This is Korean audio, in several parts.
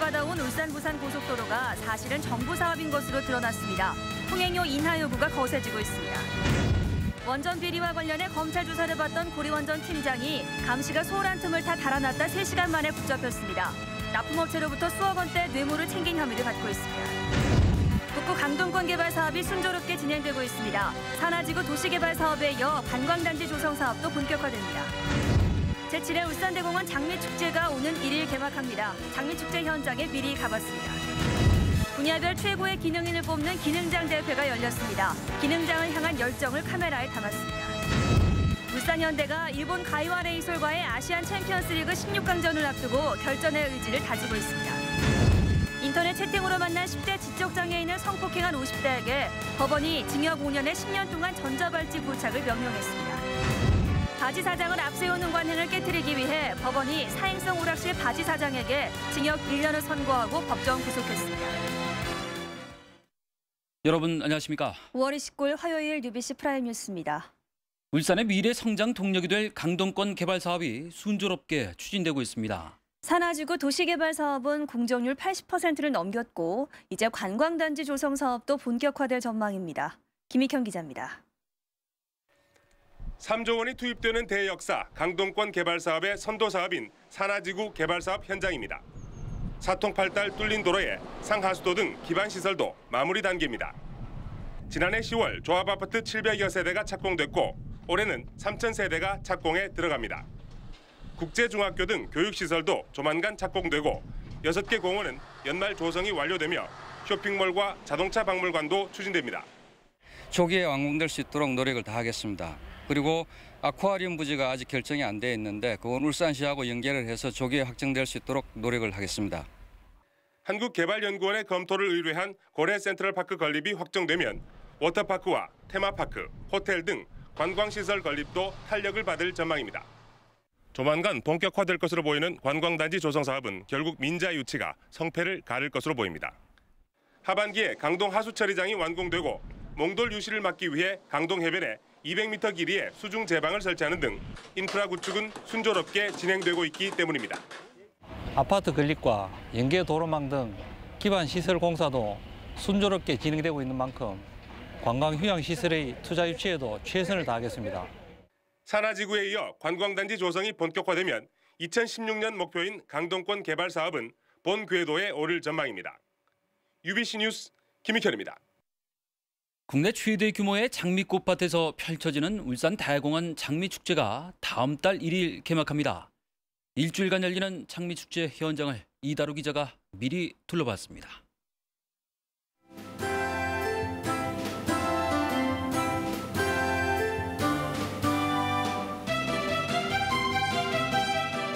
받아온 울산 부산 고속도로가 사실은 정부 사업인 것으로 드러났습니다. 통행료 인하 요구가 거세지고 있습니다. 원전 비리와 관련해 검찰 조사를 받던 고리원전 팀장이 감시가 소홀한 틈을 타 달아났다 3시간 만에 붙잡혔습니다. 납품업체로부터 수억 원대 뇌물을 챙긴 혐의를 받고 있습니다. 북구 강동권 개발 사업이 순조롭게 진행되고 있습니다. 산하지구 도시개발 사업에 이어 관광단지 조성 사업도 본격화됩니다. 제7회 울산대공원 장미축제가 오는 1일 개막합니다. 장미축제 현장에 미리 가봤습니다. 분야별 최고의 기능인을 뽑는 기능장 대회가 열렸습니다. 기능장을 향한 열정을 카메라에 담았습니다. 울산현대가 일본 가이와 레이솔과의 아시안 챔피언스리그 16강전을 앞두고 결전의 의지를 다지고 있습니다. 인터넷 채팅으로 만난 10대 지적장애인을 성폭행한 50대에게 법원이 징역 5년에 10년 동안 전자발찌 부착을 명령했습니다. 바지 사장을 앞세우는 관행을 깨트리기 위해 법원이 사행성 오락실 바지 사장에게 징역 1년을 선고하고 법정 구속했습니다. 여러분 안녕하십니까? 5월 29일 화요일 UBC 프라임 뉴스입니다. 울산의 미래 성장 동력이 될 강동권 개발 사업이 순조롭게 추진되고 있습니다. 산하지구 도시개발 사업은 공정률 80%를 넘겼고 이제 관광단지 조성 사업도 본격화될 전망입니다. 김익현 기자입니다. 3조 원이 투입되는 대역사 강동권 개발 사업의 선도 사업인 산하지구 개발 사업 현장입니다. 사통팔달 뚫린 도로에 상하수도 등 기반 시설도 마무리 단계입니다. 지난해 10월 조합아파트 700여 세대가 착공됐고 올해는 3,000세대가 착공에 들어갑니다. 국제중학교 등 교육시설도 조만간 착공되고 6개 공원은 연말 조성이 완료되며 쇼핑몰과 자동차 박물관도 추진됩니다. 조기에 완공될 수 있도록 노력을 다하겠습니다. 그리고 아쿠아리움 부지가 아직 결정이 안 돼 있는데 그건 울산시하고 연계를 해서 조기에 확정될 수 있도록 노력을 하겠습니다. 한국개발연구원의 검토를 의뢰한 고래 센트럴파크 건립이 확정되면 워터파크와 테마파크, 호텔 등 관광시설 건립도 탄력을 받을 전망입니다. 조만간 본격화될 것으로 보이는 관광단지 조성 사업은 결국 민자 유치가 성패를 가를 것으로 보입니다. 하반기에 강동 하수처리장이 완공되고 몽돌 유실을 막기 위해 강동 해변에 200m 길이의 수중 제방을 설치하는 등 인프라 구축은 순조롭게 진행되고 있기 때문입니다. 아파트 건립과 연계 도로망 등 기반 시설 공사도 순조롭게 진행되고 있는 만큼 관광 휴양 시설의 투자 유치에도 최선을 다하겠습니다. 산하지구에 이어 관광단지 조성이 본격화되면 2016년 목표인 강동권 개발 사업은 본 궤도에 오를 전망입니다. UBC 뉴스 김익현입니다. 국내 최대 규모의 장미꽃밭에서 펼쳐지는 울산 다해공원 장미축제가 다음 달 1일 개막합니다. 일주일간 열리는 장미축제 현장을 이다루 기자가 미리 둘러봤습니다.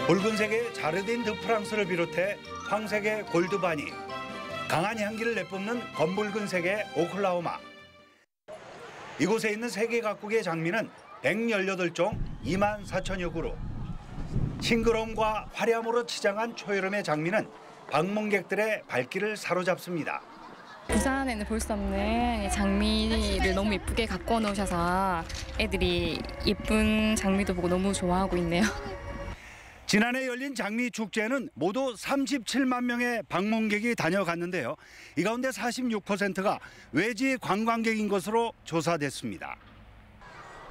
붉은색의 자르딘 드 프랑스를 비롯해 황색의 골드바니, 강한 향기를 내뿜는 검붉은색의 오클라호마. 이곳에 있는 3개 각국의 장미는 118종 24,000여 그루. 싱그러움과 화려함으로 치장한 초여름의 장미는 방문객들의 발길을 사로잡습니다. 부산에는 볼 수 없는 장미를 너무 예쁘게 가꿔 놓으셔서 애들이 예쁜 장미도 보고 너무 좋아하고 있네요. 지난해 열린 장미축제는 모두 37만 명의 방문객이 다녀갔는데요. 이 가운데 46%가 외지 관광객인 것으로 조사됐습니다.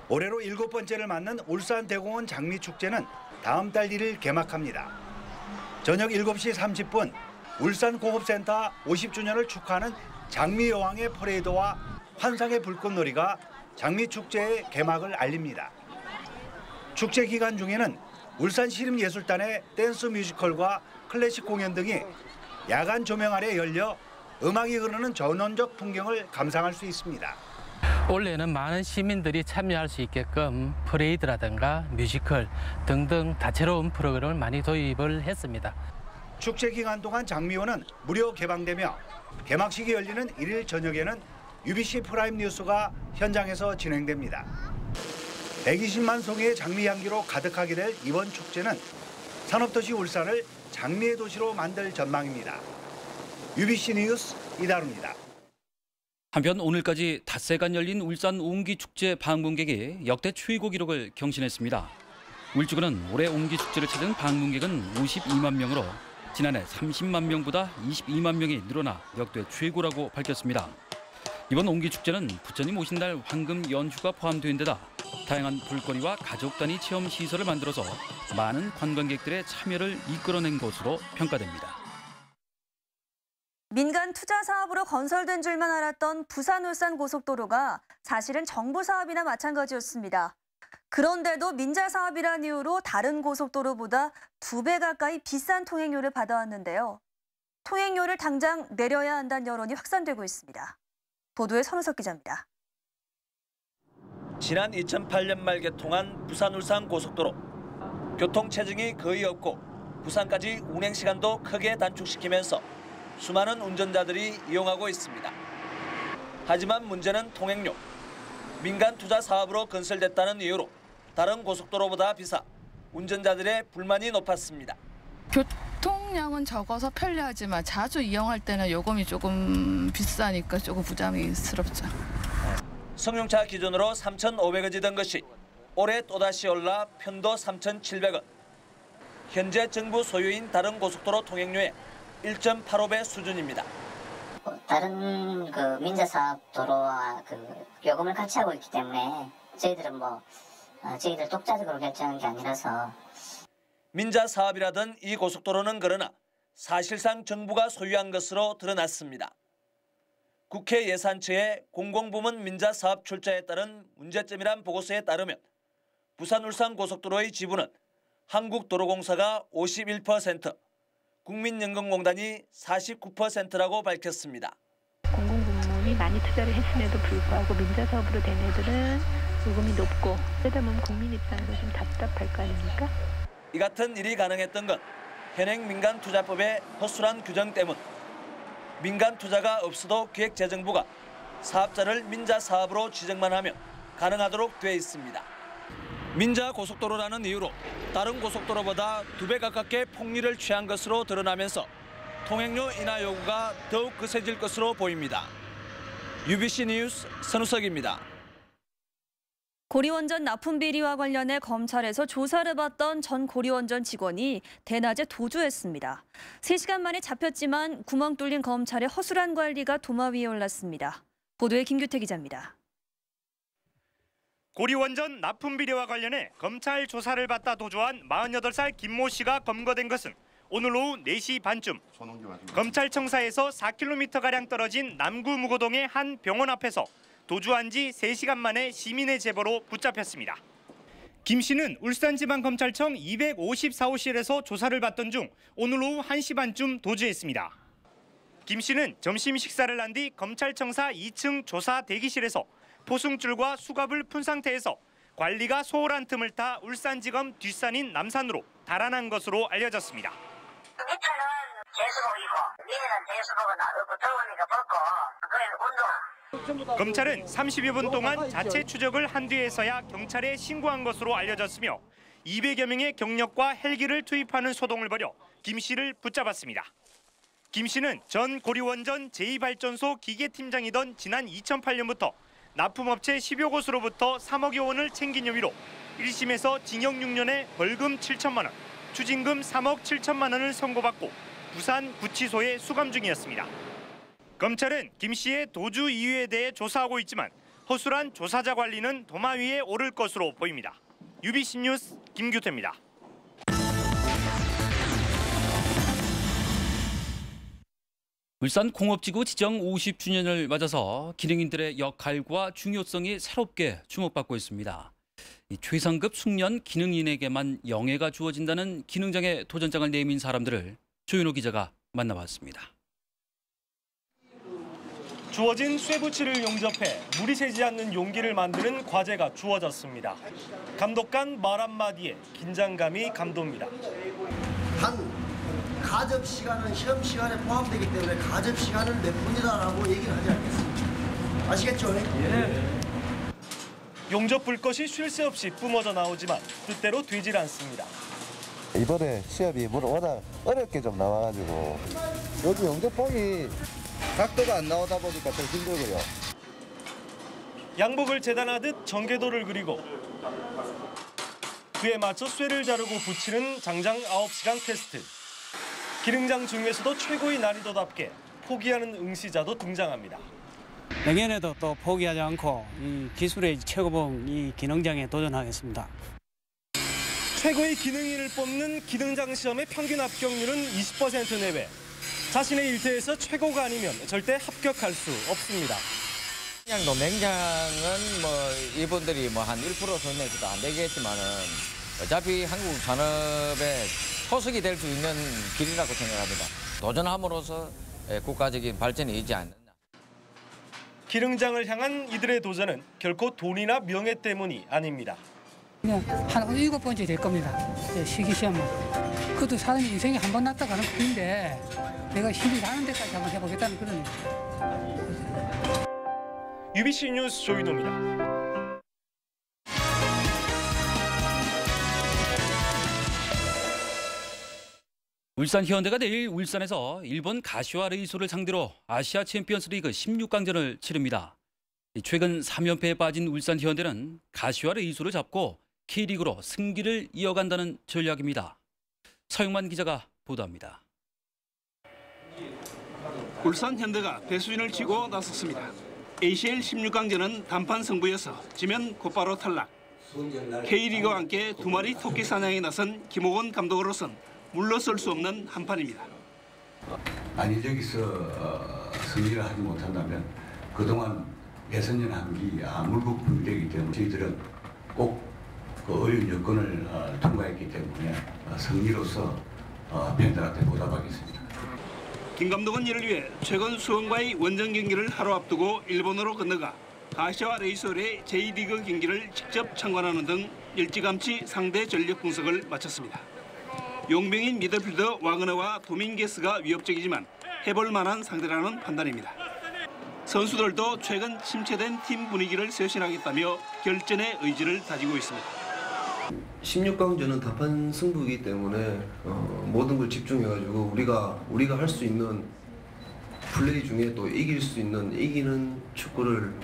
올해로 7번째를 맞는 울산대공원 장미축제는 다음 달 1일 개막합니다. 저녁 7시 30분 울산공업센터 50주년을 축하하는 장미여왕의 퍼레이드와 환상의 불꽃놀이가 장미축제의 개막을 알립니다. 축제 기간 중에는 울산시립예술단의 댄스 뮤지컬과 클래식 공연 등이 야간 조명 아래 열려 음악이 흐르는 전원적 풍경을 감상할 수 있습니다. 올해는 많은 시민들이 참여할 수 있게끔 퍼레이드라든가 뮤지컬 등등 다채로운 프로그램을 많이 도입을 했습니다. 축제 기간 동안 장미호는 무료 개방되며 개막식이 열리는 1일 저녁에는 UBC 프라임 뉴스가 현장에서 진행됩니다. 120만 송이의 장미 향기로 가득하게 될 이번 축제는 산업도시 울산을 장미의 도시로 만들 전망입니다. UBC 뉴스 이다루입니다. 한편 오늘까지 닷새간 열린 울산 옹기축제 방문객이 역대 최고 기록을 경신했습니다. 울주군은 올해 옹기축제를 찾은 방문객은 52만 명으로 지난해 30만 명보다 22만 명이 늘어나 역대 최고라고 밝혔습니다. 이번 옹기축제는 부처님 오신 날 황금 연휴가 포함된 데다 다양한 볼거리와 가족 단위 체험 시설을 만들어서 많은 관광객들의 참여를 이끌어낸 것으로 평가됩니다. 민간 투자 사업으로 건설된 줄만 알았던 부산-울산 고속도로가 사실은 정부 사업이나 마찬가지였습니다. 그런데도 민자 사업이라는 이유로 다른 고속도로보다 2배 가까이 비싼 통행료를 받아왔는데요. 통행료를 당장 내려야 한다는 여론이 확산되고 있습니다. 보도에 선우석 기자입니다. 지난 2008년 말 개통한 부산-울산 고속도로. 교통 체증이 거의 없고 부산까지 운행 시간도 크게 단축시키면서 수많은 운전자들이 이용하고 있습니다. 하지만 문제는 통행료. 민간 투자 사업으로 건설됐다는 이유로 다른 고속도로보다 비싸 운전자들의 불만이 높았습니다. 교통량은 적어서 편리하지만 자주 이용할 때는 요금이 조금 비싸니까 조금 부담스럽죠. 승용차 기준으로 3,500원이던 것이 올해 또다시 올라 편도 3,700원. 현재 정부 소유인 다른 고속도로 통행료의 1.85배 수준입니다. 다른 민자 사업 도로와 요금을 같이 하고 있기 때문에 저희들은 저희들 독자적으로 결정한 게 아니라서. 민자 사업이라던 이 고속도로는 그러나 사실상 정부가 소유한 것으로 드러났습니다. 국회 예산처의 공공부문 민자 사업 출자에 따른 문제점이란 보고서에 따르면 부산-울산 고속도로의 지분은 한국도로공사가 51%, 국민연금공단이 49%라고 밝혔습니다. 공공부문이 많이 투자를 했음에도 불구하고 민자 사업으로 된 애들은 요금이 높고 그러다 보면 국민 입장에서 좀 답답할 거 아닙니까? 이 같은 일이 가능했던 건 현행 민간투자법의 허술한 규정 때문. 민간 투자가 없어도 기획재정부가 사업자를 민자 사업으로 지정만 하면 가능하도록 돼 있습니다. 민자 고속도로라는 이유로 다른 고속도로보다 2배 가깝게 폭리를 취한 것으로 드러나면서 통행료 인하 요구가 더욱 거세질 것으로 보입니다. UBC 뉴스 선우석입니다. 고리원전 납품 비리와 관련해 검찰에서 조사를 받던 전 고리원전 직원이 대낮에 도주했습니다. 3시간 만에 잡혔지만 구멍 뚫린 검찰의 허술한 관리가 도마 위에 올랐습니다. 보도에 김규태 기자입니다. 고리원전 납품 비리와 관련해 검찰 조사를 받다 도주한 48살 김모 씨가 검거된 것은 오늘 오후 4시 반쯤 검찰청사에서 4km가량 떨어진 남구 무고동의 한 병원 앞에서 도주한 지 3시간 만에 시민의 제보로 붙잡혔습니다. 김 씨는 울산지방검찰청 254호실에서 조사를 받던 중 오늘 오후 1시 반쯤 도주했습니다. 김 씨는 점심 식사를 한 뒤 검찰청사 2층 조사 대기실에서 포승줄과 수갑을 푼 상태에서 관리가 소홀한 틈을 타 울산지검 뒷산인 남산으로 달아난 것으로 알려졌습니다. 밑에는 제수복이고 위에는 제수복은 없고 더우니까 벗고 그걸 운동. 검찰은 30여 분 동안 자체 추적을 한 뒤에서야 경찰에 신고한 것으로 알려졌으며 200여 명의 경력과 헬기를 투입하는 소동을 벌여 김 씨를 붙잡았습니다. 김 씨는 전 고리원전 제2발전소 기계팀장이던 지난 2008년부터 납품업체 10여 곳으로부터 3억여 원을 챙긴 혐의로 1심에서 징역 6년에 벌금 7천만 원, 추징금 3억 7천만 원을 선고받고 부산 구치소에 수감 중이었습니다. 검찰은 김 씨의 도주 이유에 대해 조사하고 있지만 허술한 조사자 관리는 도마 위에 오를 것으로 보입니다. UBC 뉴스 김규태입니다. 울산 공업지구 지정 50주년을 맞아서 기능인들의 역할과 중요성이 새롭게 주목받고 있습니다. 최상급 숙련 기능인에게만 영예가 주어진다는 기능장애 도전장을 내민 사람들을 조윤호 기자가 만나봤습니다. 주어진 쇠붙이를 용접해 물이 새지 않는 용기를 만드는 과제가 주어졌습니다. 감독관 말 한마디에 긴장감이 감돕니다. 단 가접 시간은 시험 시간에 포함되기 때문에 가접 시간은 몇 분이다라고 얘기를 하지 않겠습니다. 아시겠죠? 예. 용접 불것이 쉴 새 없이 뿜어져 나오지만 뜻대로 되질 않습니다. 이번에 시험이 워낙 어렵게 좀 나와가지고 여기 용접봉이 각도가 안 나오다 보니까 좀 힘들고요. 양복을 재단하듯 전개도를 그리고 그에 맞춰 쇠를 자르고 붙이는 장장 9시간 테스트. 기능장 중에서도 최고의 난이도답게 포기하는 응시자도 등장합니다. 내년에도 또 포기하지 않고 이 기술의 최고봉 이 기능장에 도전하겠습니다. 최고의 기능인을 뽑는 기능장 시험의 평균 합격률은 20% 내외. 자신의 일터에서 최고가 아니면 절대 합격할 수 없습니다. 그냥 농맹장은 뭐 이분들이 뭐 한 1% 선에서도 안 되겠지만은 어차피 한국 산업의 토석이 될 수 있는 길이라고 생각합니다. 도전함으로써 국가적인 발전이 있지 않느냐. 기능장을 향한 이들의 도전은 결코 돈이나 명예 때문이 아닙니다. 그냥 한 7번째 될 겁니다. 시기시험은. 그것도 사람이 인생에 한 번 났다 가는 것인데 내가 힘이 나는 데까지 한번 해보겠다는 그런. UBC 뉴스 조인호입니다. 울산 현대가 내일 울산에서 일본 가시와 레이소를 상대로 아시아 챔피언스 리그 16강전을 치릅니다. 최근 3연패에 빠진 울산 현대는 가시와 레이소를 잡고 K리그로 승기를 이어간다는 전략입니다. 서영만 기자가 보도합니다. 울산 현대가 배수진을 치고 나섰습니다. ACL 16강전은 단판 승부여서 지면 곧바로 탈락. K리그와 함께 두 마리 토끼 사냥에 나선 김호건 감독으로선 물러설 수 없는 한판입니다. 만약 여기서 승리를 하지 못한다면 그동안 예선전 한기 물거품이 되기 때문에 저희들은 꼭 그 어려운 여건을 통과했기 때문에 승리로서 팬들한테 보답하겠습니다. 김 감독은 이를 위해 최근 수원과의 원정 경기를 하루 앞두고 일본으로 건너가 가시와 레이솔의 제2리그 경기를 직접 참관하는 등 일찌감치 상대 전력 분석을 마쳤습니다. 용병인 미드필더 와그너와 도밍게스가 위협적이지만 해볼 만한 상대라는 판단입니다. 선수들도 최근 침체된 팀 분위기를 쇄신하겠다며 결전의 의지를 다지고 있습니다. 16강전은 단판 승부이기 때문에 모든 걸 집중해가지고 우리가 할 수 있는 플레이 중에 또 이기는 축구를.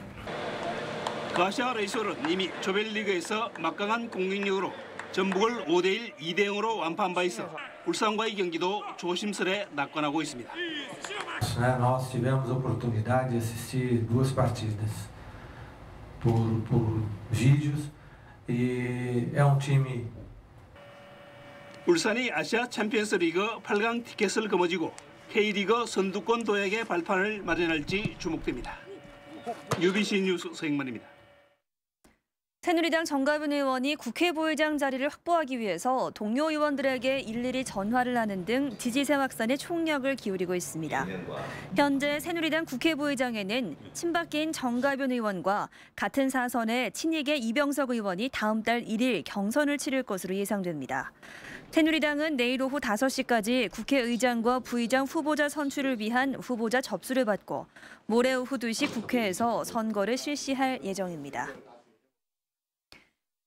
가시와 레이솔은 이미 조별리그에서 막강한 공격력으로 전북을 5대1, 2대0으로 완파한 바 있어 울산과의 경기도 조심스레 낙관하고 있습니다. Nós tivemos a oportunidade de assistir duas partidas por vídeos e é time. 울산이 아시아 챔피언스 리그 8강 티켓을 거머쥐고 K리그 선두권 도약의 발판을 마련할지 주목됩니다. UBC 뉴스 서영만입니다. 새누리당 정가빈 의원이 국회 부의장 자리를 확보하기 위해서 동료 의원들에게 일일이 전화를 하는 등 지지세 확산에 총력을 기울이고 있습니다. 현재 새누리당 국회 부의장에는 친박계인 정가빈 의원과 같은 사선의 친이계 이병석 의원이 다음 달 1일 경선을 치를 것으로 예상됩니다. 새누리당은 내일 오후 5시까지 국회의장과 부의장 후보자 선출을 위한 후보자 접수를 받고 모레 오후 2시 국회에서 선거를 실시할 예정입니다.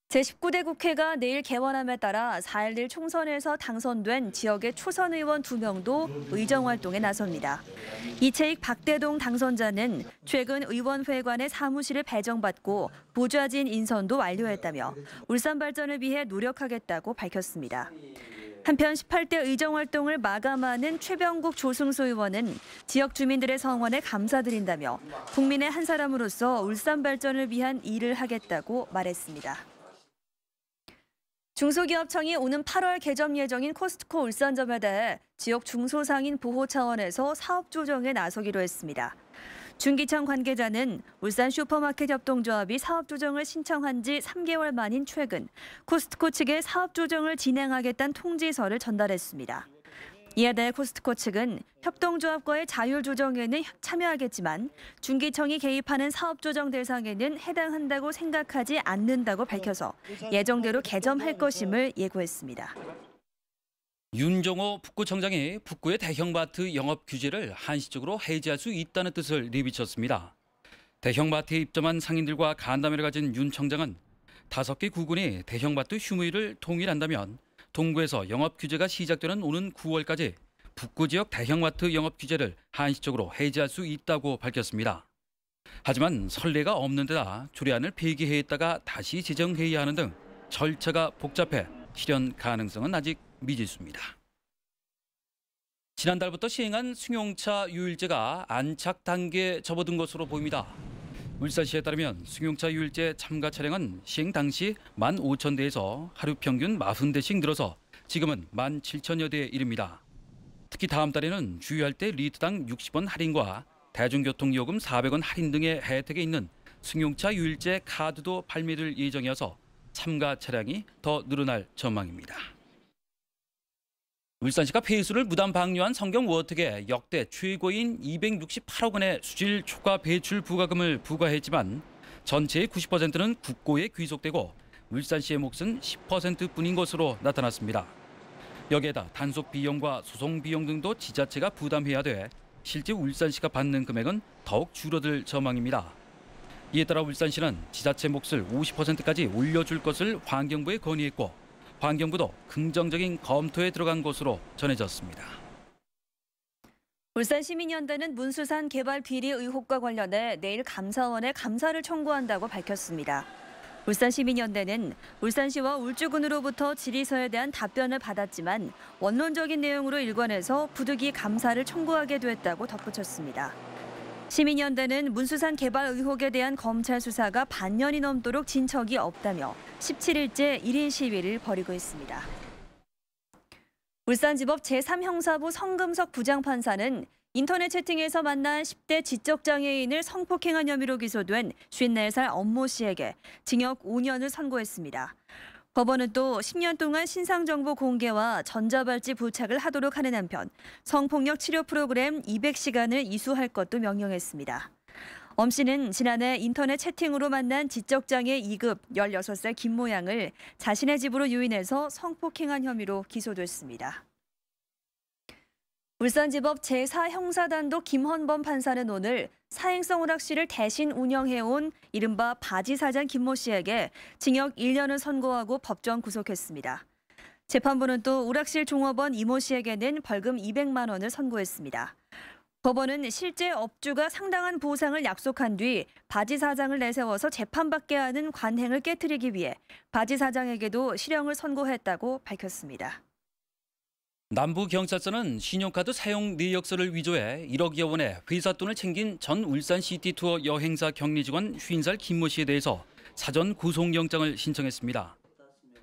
제19대 국회가 내일 개원함에 따라 4.11 총선에서 당선된 지역의 초선 의원 2명도 의정활동에 나섭니다. 이채익 박대동 당선자는 최근 의원회관의 사무실을 배정받고 보좌진 인선도 완료했다며 울산 발전을 위해 노력하겠다고 밝혔습니다. 한편 18대 의정활동을 마감하는 최병국 조승수 의원은 지역 주민들의 성원에 감사드린다며 국민의 한 사람으로서 울산 발전을 위한 일을 하겠다고 말했습니다. 중소기업청이 오는 8월 개점 예정인 코스트코 울산점에 대해 지역 중소상인 보호 차원에서 사업 조정에 나서기로 했습니다. 중기청 관계자는 울산 슈퍼마켓 협동조합이 사업 조정을 신청한 지 3개월 만인 최근 코스트코 측에 사업 조정을 진행하겠다는 통지서를 전달했습니다. 이에 대해 코스트코 측은 협동조합과의 자율 조정에는 참여하겠지만 중기청이 개입하는 사업 조정 대상에는 해당한다고 생각하지 않는다고 밝혀서 예정대로 개점할 것임을 예고했습니다. 윤정호 북구청장이 북구의 대형마트 영업 규제를 한시적으로 해제할 수 있다는 뜻을 내비쳤습니다. 대형마트에 입점한 상인들과 간담회를 가진 윤 청장은 5개 구군이 대형마트 휴무일을 통일한다면 동구에서 영업 규제가 시작되는 오는 9월까지 북구 지역 대형마트 영업 규제를 한시적으로 해제할 수 있다고 밝혔습니다. 하지만 선례가 없는 데다 조례안을 폐기했다가 다시 제정해야 하는 등 절차가 복잡해 실현 가능성은 아직 미지수입니다. 지난달부터 시행한 승용차 유일제가 안착 단계에 접어든 것으로 보입니다. 울산시에 따르면 승용차 유일제 참가 차량은 시행 당시 15,000대에서 하루 평균 40대씩 늘어서 지금은 17,000여 대에 이릅니다. 특히 다음 달에는 주유할 때 리터당 60원 할인과 대중교통요금 400원 할인 등의 혜택이 있는 승용차 유일제 카드도 발매될 예정이어서 참가 차량이 더 늘어날 전망입니다. 울산시가 폐수를 무단 방류한 성경 워터에 역대 최고인 268억 원의 수질 초과 배출 부과금을 부과했지만 전체의 90%는 국고에 귀속되고 울산시의 몫은 10%뿐인 것으로 나타났습니다. 여기에다 단속 비용과 소송 비용 등도 지자체가 부담해야 돼 실제 울산시가 받는 금액은 더욱 줄어들 전망입니다. 이에 따라 울산시는 지자체 몫을 50%까지 올려줄 것을 환경부에 건의했고 환경부도 긍정적인 검토에 들어간 것으로 전해졌습니다. 울산시민연대는 문수산 개발 비리 의혹과 관련해 내일 감사원에 감사를 청구한다고 밝혔습니다. 울산시민연대는 울산시와 울주군으로부터 질의서에 대한 답변을 받았지만 원론적인 내용으로 일관해서 부득이 감사를 청구하게 됐다고 덧붙였습니다. 시민연대는 문수산 개발 의혹에 대한 검찰 수사가 반년이 넘도록 진척이 없다며 17일째 1인 시위를 벌이고 있습니다. 울산지법 제3형사부 성금석 부장판사는 인터넷 채팅에서 만난 10대 지적장애인을 성폭행한 혐의로 기소된 54살 엄모 씨에게 징역 5년을 선고했습니다. 법원은 또 10년 동안 신상정보 공개와 전자발찌 부착을 하도록 하는 한편 성폭력 치료 프로그램 200시간을 이수할 것도 명령했습니다. 엄 씨는 지난해 인터넷 채팅으로 만난 지적장애 2급 16살 김모 양을 자신의 집으로 유인해서 성폭행한 혐의로 기소됐습니다. 울산지법 제4형사단독 김헌범 판사는 오늘 사행성 오락실을 대신 운영해온 이른바 바지 사장 김모 씨에게 징역 1년을 선고하고 법정 구속했습니다. 재판부는 또 오락실 종업원 이모 씨에게는 벌금 200만 원을 선고했습니다. 법원은 실제 업주가 상당한 보상을 약속한 뒤 바지 사장을 내세워서 재판받게 하는 관행을 깨트리기 위해 바지 사장에게도 실형을 선고했다고 밝혔습니다. 남부경찰서는 신용카드 사용 내역서를 위조해 1억여 원의 회사 돈을 챙긴 전 울산 시티투어 여행사 격리 직원 50살 김모 씨에 대해서 사전 구속영장을 신청했습니다.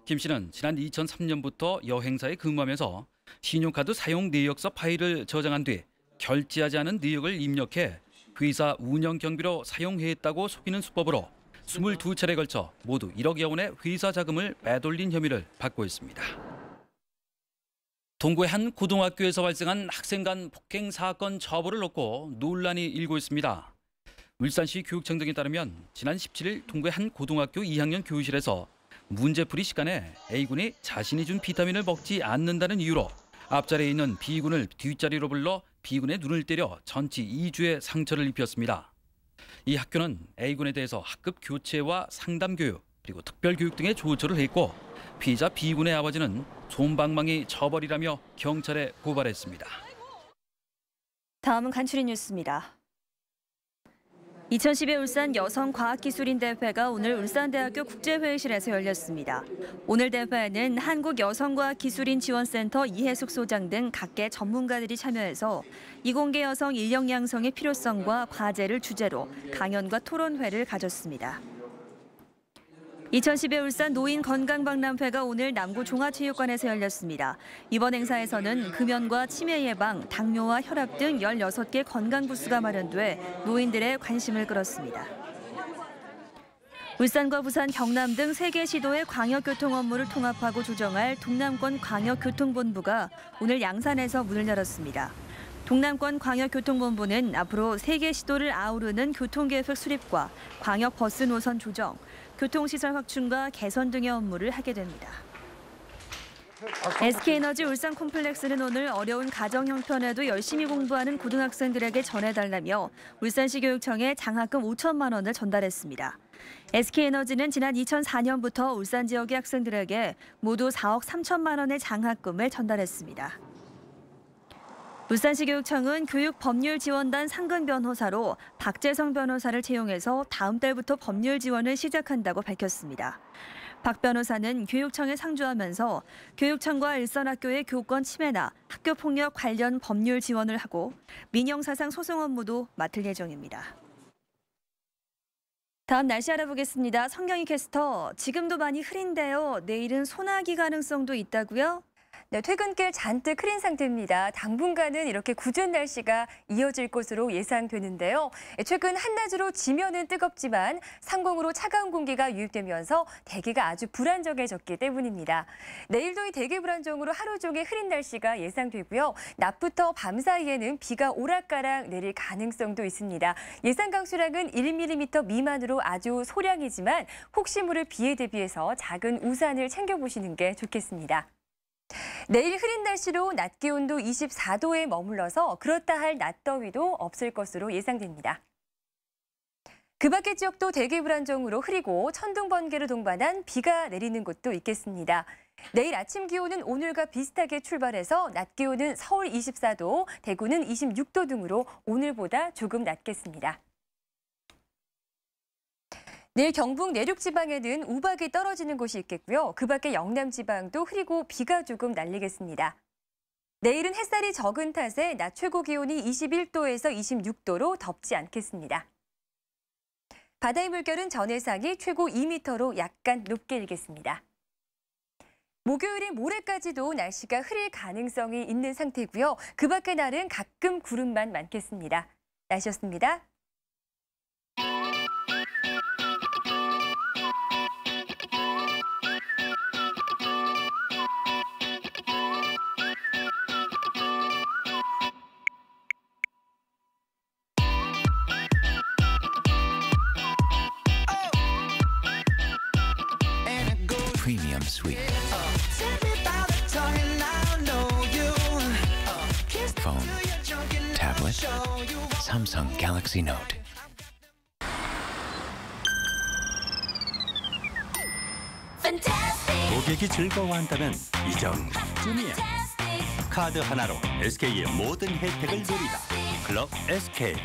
김 씨는 지난 2003년부터 여행사에 근무하면서 신용카드 사용 내역서 파일을 저장한 뒤 결제하지 않은 내역을 입력해 회사 운영 경비로 사용했다고 속이는 수법으로 22차례에 걸쳐 모두 1억여 원의 회사 자금을 빼돌린 혐의를 받고 있습니다. 동구의 한 고등학교에서 발생한 학생 간 폭행 사건 처벌을 놓고 논란이 일고 있습니다. 울산시 교육청 등에 따르면 지난 17일 동구의 한 고등학교 2학년 교실에서 문제풀이 시간에 A군이 자신이 준 비타민을 먹지 않는다는 이유로 앞자리에 있는 B군을 뒷자리로 불러 B군의 눈을 때려 전치 2주의 상처를 입혔습니다. 이 학교는 A군에 대해서 학급 교체와 상담 교육 그리고 특별 교육 등의 조처를 했고 피의자 B군의 아버지는 솜방망이 처벌이라며 경찰에 고발했습니다. 다음은 간추린 뉴스입니다. 2010의 울산 여성과학기술인대회가 오늘 울산대학교 국제회의실에서 열렸습니다. 오늘 대회에는 한국여성과학기술인지원센터 이혜숙 소장 등 각계 전문가들이 참여해서 이공계 여성 인력 양성의 필요성과 과제를 주제로 강연과 토론회를 가졌습니다. 2010의 울산 노인건강박람회가 오늘 남구종합체육관에서 열렸습니다. 이번 행사에서는 금연과 치매 예방, 당뇨와 혈압 등 16개 건강부스가 마련돼 노인들의 관심을 끌었습니다. 울산과 부산, 경남 등 3개 시도의 광역교통 업무를 통합하고 조정할 동남권 광역교통본부가 오늘 양산에서 문을 열었습니다. 동남권 광역교통본부는 앞으로 3개 시도를 아우르는 교통계획 수립과 광역버스 노선 조정, 교통시설 확충과 개선 등의 업무를 하게 됩니다. SK에너지 울산 콤플렉스는 오늘 어려운 가정 형편에도 열심히 공부하는 고등학생들에게 전해달라며 울산시 교육청에 장학금 5천만 원을 전달했습니다. SK에너지는 지난 2004년부터 울산 지역의 학생들에게 모두 4억 3천만 원의 장학금을 전달했습니다. 울산시 교육청은 교육법률지원단 상근 변호사로 박재성 변호사를 채용해서 다음 달부터 법률 지원을 시작한다고 밝혔습니다. 박 변호사는 교육청에 상주하면서 교육청과 일선학교의 교권 침해나 학교폭력 관련 법률 지원을 하고 민형사상 소송 업무도 맡을 예정입니다. 다음 날씨 알아보겠습니다. 성경희 캐스터, 지금도 많이 흐린데요. 내일은 소나기 가능성도 있다고요? 네, 퇴근길 잔뜩 흐린 상태입니다. 당분간은 이렇게 궂은 날씨가 이어질 것으로 예상되는데요. 최근 한낮으로 지면은 뜨겁지만 상공으로 차가운 공기가 유입되면서 대기가 아주 불안정해졌기 때문입니다. 내일도 이 대기 불안정으로 하루 종일 흐린 날씨가 예상되고요. 낮부터 밤 사이에는 비가 오락가락 내릴 가능성도 있습니다. 예상 강수량은 1mm 미만으로 아주 소량이지만 혹시 모를 비에 대비해서 작은 우산을 챙겨보시는 게 좋겠습니다. 내일 흐린 날씨로 낮 기온도 24도에 머물러서 그렇다 할 낮더위도 없을 것으로 예상됩니다. 그 밖의 지역도 대기 불안정으로 흐리고 천둥 번개를 동반한 비가 내리는 곳도 있겠습니다. 내일 아침 기온은 오늘과 비슷하게 출발해서 낮 기온은 서울 24도, 대구는 26도 등으로 오늘보다 조금 낮겠습니다. 내일 경북 내륙 지방에는 우박이 떨어지는 곳이 있겠고요. 그 밖에 영남 지방도 흐리고 비가 조금 날리겠습니다. 내일은 햇살이 적은 탓에 낮 최고 기온이 21도에서 26도로 덥지 않겠습니다. 바다의 물결은 전해상이 최고 2m로 약간 높게 일겠습니다. 목요일인 모레까지도 날씨가 흐릴 가능성이 있는 상태고요. 그 밖의 날은 가끔 구름만 많겠습니다. 날씨였습니다. Premium Suite. Phone, tablet, Samsung Galaxy Note. 고객이 즐거워한다면 이 정도쯤이야. 카드 하나로 SK의 모든 혜택을 누리다. 클럽 SK.